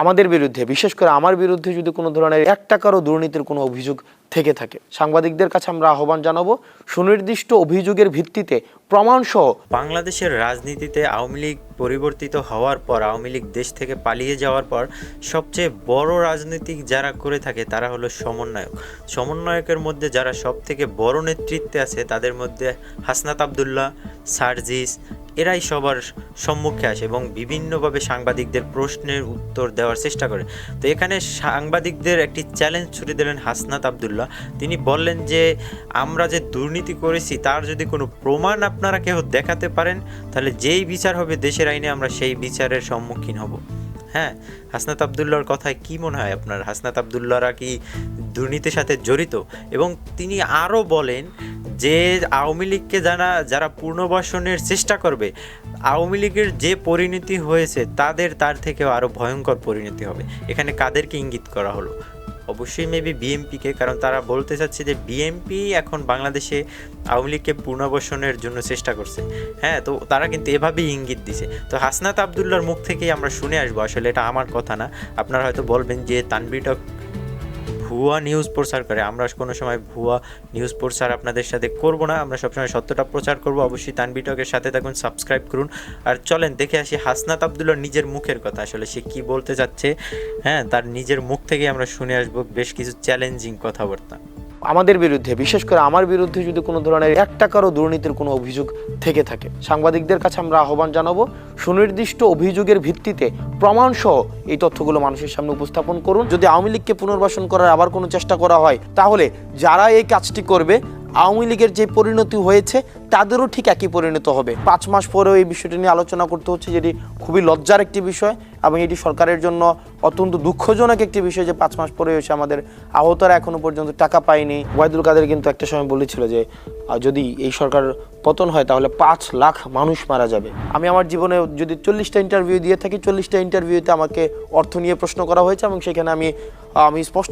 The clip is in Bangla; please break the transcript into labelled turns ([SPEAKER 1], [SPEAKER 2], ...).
[SPEAKER 1] আমাদের বিরুদ্ধে, বিশেষ করে আমার বিরুদ্ধে যদি কোনো ধরনের 1 টাকারও দুর্নীতির কোনো অভিযোগ থেকে থাকে, সাংবাদিকদের কাছে আমরা আহ্বান জানাবো সুনির্দিষ্ট অভিযোগের ভিত্তিতে প্রমাণসহ।
[SPEAKER 2] বাংলাদেশের রাজনীতিতে আওয়ামী লীগ পরিবর্তিত হওয়ার পর, আওয়ামী লীগ দেশ থেকে পালিয়ে যাওয়ার পর সবচেয়ে বড় রাজনীতিক যারা করে থাকে তারা হলো সমন্বয়ক। সমন্বয়কের মধ্যে যারা সব থেকে বড় নেতৃত্বে আছে তাদের মধ্যে হাসনাত আবদুল্লাহ, সার্জিস, এরাই সবার সম্মুখে আসে এবং বিভিন্নভাবে সাংবাদিকদের প্রশ্নের উত্তর দেওয়ার চেষ্টা করে। তো এখানে সাংবাদিকদের একটি চ্যালেঞ্জ ছুড়ে দিলেন হাসনাত আবদুল্লাহ। তিনি বললেন যে আমরা যে দুর্নীতি করেছি তার যদি কোনো প্রমাণ আপনারা কেউ দেখাতে পারেন তাহলে যেই বিচার হবে দেশের আইনে আমরা সেই বিচারের সম্মুখীন হব। হ্যাঁ, হাসনাত আবদুল্লাহর কথায় কি মনে হয় আপনার? হাসনাত আবদুল্লাহরা কি দুর্নীতির সাথে জড়িত? এবং তিনি আরও বলেন যে আওয়ামী লীগকে যারা পুনর্বাসনের চেষ্টা করবে, আওয়ামী লীগের যে পরিণতি হয়েছে তার থেকেও আরও ভয়ঙ্কর পরিণতি হবে। এখানে কাদেরকে ইঙ্গিত করা হলো? অবশ্যই মেবি বিএমপিকে, কারণ তারা বলতে চাচ্ছে যে বিএমপি এখন বাংলাদেশে আওয়ামী লীগকে পুনর্বাসনের জন্য চেষ্টা করছে। হ্যাঁ, তো তারা কিন্তু এভাবেই ইঙ্গিত দিছে। তো হাসনাত আবদুল্লাহর মুখ থেকেই আমরা শুনে আসবো, আসলে এটা আমার কথা না। আপনারা হয়তো বলবেন যে তানভীর টক ভুয়া নিউজ প্রচার করে। আমরা কোনো সময় ভুয়া নিউজ প্রচার আপনাদের সাথে করব না, আমরা সবসময় সত্যটা প্রচার করব। অবশ্যই তানভীর টকের সাথে থাকুন, সাবস্ক্রাইব করুন। আর চলেন দেখে আসি হাসনাত আবদুল্লাহর নিজের মুখের কথা, আসলে সে কি বলতে চাচ্ছে। হ্যাঁ, তার নিজের মুখ থেকে আমরা শুনে আসবো বেশ কিছু চ্যালেঞ্জিং কথাবার্তা।
[SPEAKER 1] আমাদের বিরুদ্ধে, বিশেষ করে আমার বিরুদ্ধে যদি কোনো ধরনের 1 টাকারও দুর্নীতির কোনো অভিযোগ থেকে থাকে, সাংবাদিকদের কাছে আমরা আহ্বান জানাবো সুনির্দিষ্ট অভিযোগের ভিত্তিতে প্রমাণসহ এই তথ্যগুলো মানুষের সামনে উপস্থাপন করুন। যদি আওয়ামী লীগকে পুনর্বাসন করার আবার কোনো চেষ্টা করা হয়, তাহলে যারা এই কাজটি করবে আওয়ামী লীগের যে পরিণতি হয়েছে তাদেরও ঠিক একই পরিণত হবে। 5 মাস পরেও এই বিষয়টি নিয়ে আলোচনা করতে হচ্ছে, যেটি খুবই লজ্জার একটি বিষয় এবং এটি সরকারের জন্য অত্যন্ত দুঃখজনক একটি বিষয় যে 5 মাস পরে এসে আমাদের আহতরা এখনো পর্যন্ত টাকা পায়নি। ওবায়দুল কাদের কিন্তু একটা সময় বলেছিল যে যদি এই সরকার পতন হয় তাহলে 5 লাখ মানুষ মারা যাবে। আমি আমার জীবনে যদি 40টা ইন্টারভিউ দিয়ে থাকি, 40টা ইন্টারভিউতে আমাকে অর্থ নিয়ে প্রশ্ন করা হয়েছে এবং সেখানে আমি স্পষ্ট